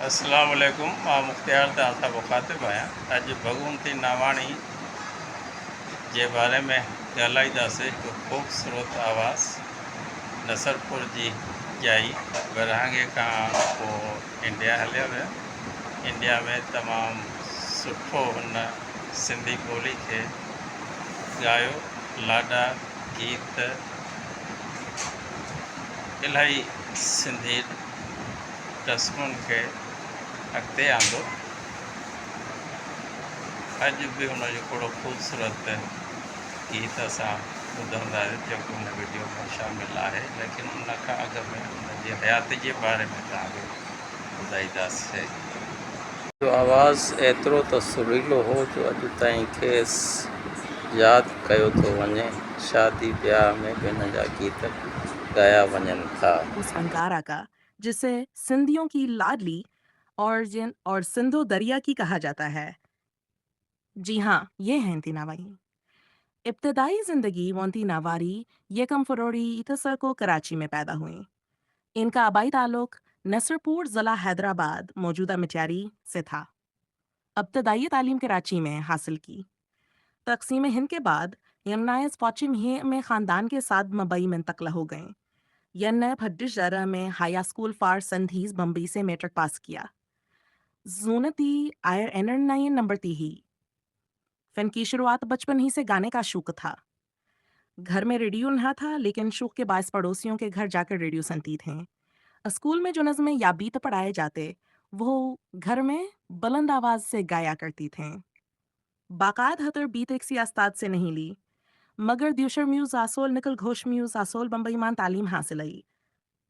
अस्सलाम वालेकुम मुख्तियार तव्हां मुखातिब आहियां। अॼु भगवंती नावाणी जे बारे में ॻाल्हाईंदासीं। हिकु ख़ूबसूरत आवाज़ नसरपुर जी जाई विरहाङे खां पोइ इंडिया हलिया विया। इंडिया में तमामु सुठो हुन सिंधी ॿोली खे ॻायो, लाॾा गीत इलाही सिंधी रस्मुनि खे अॻिते आंदो। अॼु बि हुनजो हिकिड़ो ख़ूबसूरत गीत असां ॿुधंदा जेको हुन वीडियो में शामिलु आहे, लेकिन उन खां अॻु में हुनजी हयात जे बारे में तव्हांखे ॿुधाईंदासीं। जो आवाज़ एतिरो त सुरीलो हो जो अॼु ताईं खेसि यादि कयो थो वञे। शादी ब्याह में बि हिन जा गीत गाया वञनि था। उस अंकारा का जिसे सिंधियों की लाडली और सिंधु दरिया की कहा जाता है। जी हाँ, ये हैं इंती नावारी। इब्तदाई जिंदगी वोंती नावारी यकम फरवरी 1900 को कराची में पैदा हुई। इनका आबाई ताल्लुक नसरपुर ज़िला हैदराबाद मौजूदा मिट्यारी से था। इब्तदाई तालीम कराची में हासिल की। तकसीम हिंद के बाद यमनायस पश्चिम में ख़ानदान के साथ मबई मुंतकिल हो गए। यन्नैब हड्डिश जरा में हाई स्कूल फॉर संधीज बम्बई से मैट्रिक पास किया। जूनती आयर एनर नंबर ती ही। फ़िल्म की शुरुआत बचपन ही से गाने का शौक था। घर में रेडियो ना था, लेकिन शौक के बायस पड़ोसियों के घर जाकर रेडियो सुनती थे। स्कूल में जो नज़्में या बीत पढ़ाए जाते वो घर में बुलंद आवाज़ से गाया करती थीं। बाकायद हतर बीत एक सियास्ताद से नहीं ली, मगर द्यूशर म्यूज़ आसोल निकल घोष म्यूज़ आसोल बम्बई मान तालीम हासिल आई।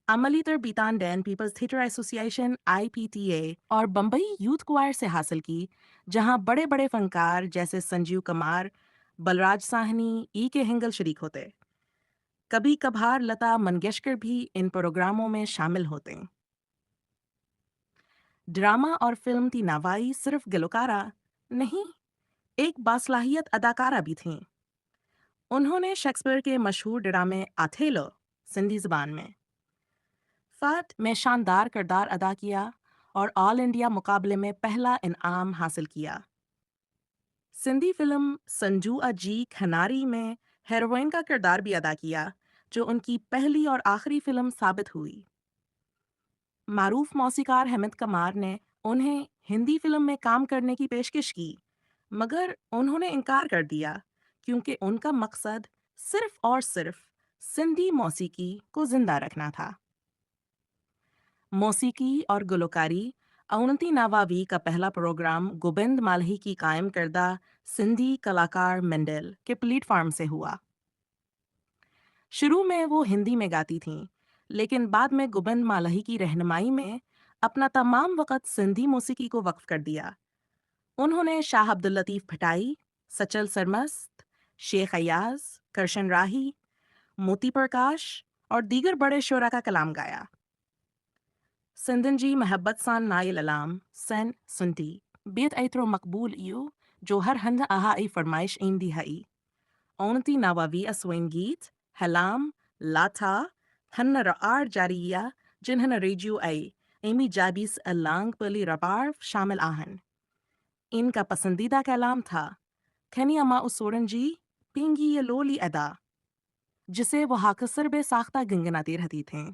अमली तरबीतान डैन पीपल्स थिएटर एसोसिएशन IPTA और बम्बई यूथ क्वायर से हासिल की, जहां बड़े बड़े फनकार जैसे संजीव कुमार, बलराज साहनी, के हिंगल शरीक होते। कभी कभार लता मंगेशकर भी इन प्रोग्रामों में शामिल होते। ड्रामा और फिल्म की नवाई सिर्फ गलोकारा नहीं, एक बासलाहियत अदाकारा भी थीं। उन्होंने शेक्सपियर के मशहूर ड्रामे अथेलो सिंधी ज़बान में फ़ात में शानदार किरदार अदा किया और ऑल इंडिया मुकाबले में पहला इनाम हासिल किया। सिंधी फिल्म संजू अजी खनारी में हेरोइन का किरदार भी अदा किया, जो उनकी पहली और आखिरी फिल्म साबित हुई। मारूफ मौसीकार हेमंत कमार ने उन्हें हिंदी फिल्म में काम करने की पेशकश की, मगर उन्होंने इनकार कर दिया क्योंकि उनका मकसद सिर्फ और सिर्फ सिंधी मौसीकी को जिंदा रखना था। मौसीकी और गुलकारी अवनती नावावी का पहला प्रोग्राम गोबिंद माल्ही की कायम करदा सिंधी कलाकार मंडल के प्लेटफार्म से हुआ। शुरू में वो हिंदी में गाती थीं, लेकिन बाद में गोबिंद माल्ही की रहनुमाई में अपना तमाम वक़्त सिंधी मौसीकी को वक्फ कर दिया। उन्होंने शाह अब्दुल लतीफ़ भटाई, सचल सरमस्त, शेख अयाज, करशन राही, मोती प्रकाश और दीगर बड़े शोरा का कलाम गाया। सिंधन जी महब्बत सान नायल अलाम सन सुनती बेत ऐतरो मकबूल इयो जो हर हंद आहा आई फरमाइश ईंदी हई। ओनती नावावी असवेन गीत हलाम लाथा हन्न रआर जारिया जिन्हन रेजियो आई एमी जाबिस अलांग पली रबार शामिल आहन। इनका पसंदीदा कलाम था खनी अमा उसोरन जी पिंगी ये लोली अदा, जिसे वो हाकसर बे साख्ता गंगनाती रहती थीं।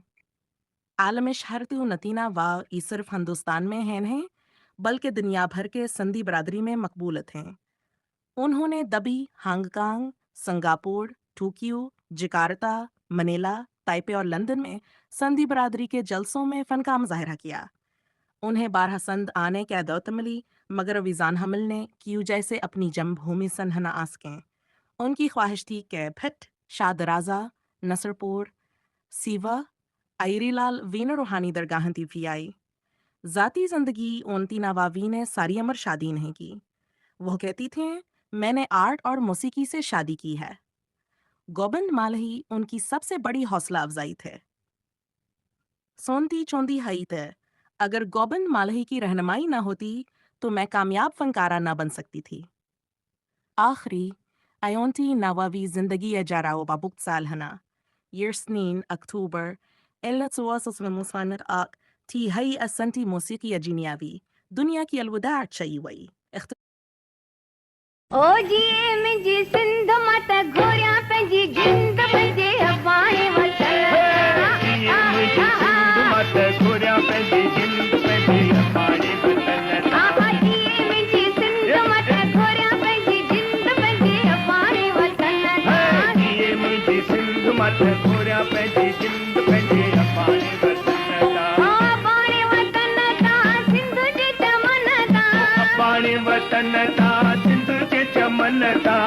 आलम शहरत नतीना वाव ई सिर्फ हिंदुस्तान में हैं नहीं, बल्कि दुनिया भर के संधी बरादरी में मकबूल थे। उन्होंने दबी, Hong Kong, Singapore, Tokyo, Jakarta, Manila, Taipei और लंदन में संधी बरादरी के जलसों में फ़न का मुज़ाहरा किया। उन्हें 12 संद आने की दौलत मिली, मगर विजान हमल ने क्यों जैसे अपनी जन्मभूमि सनहना आसकें। उनकी ख्वाहिश थी कि भट्ट, शादराजा, नसरपुर, सीवा, आयरीलाल वीन रूहानी दरगाह तीफियाई। ज़ाती ज़िंदगी ओनती नवावी ने सारी अमर शादी नहीं की। वो कहती थीं, मैंने आर्ट और मौसीकी से शादी की है। गोबिंद माल्ही उनकी सबसे बड़ी हौसला अफजाई थे। सोनती चोंदी हई थे, अगर गोबिंद माल्ही की रहनुमाई न होती तो मैं कामयाब फनकारा न बन सकती थी। आखिरी आयोंती नवावी जिंदगी जाराओ बाबुक साल हना Year Sneen, Oktober 1992 थी हई असंटी موسیقی اجینیاوی دنیا کی الوداع چئی وئی ओ जी मुंहिंजी सिंध मां त घोरियां पंहिंजी जिंद पंहिंजे अबाणे वतन आहा जी मुंहिंजी सिंध मां त घोरियां पंहिंजी जिंद पंहिंजे अबाणे वतन अबाणे वतन तां सिंध जे चमन तां वतन ता सिंध के चमन ता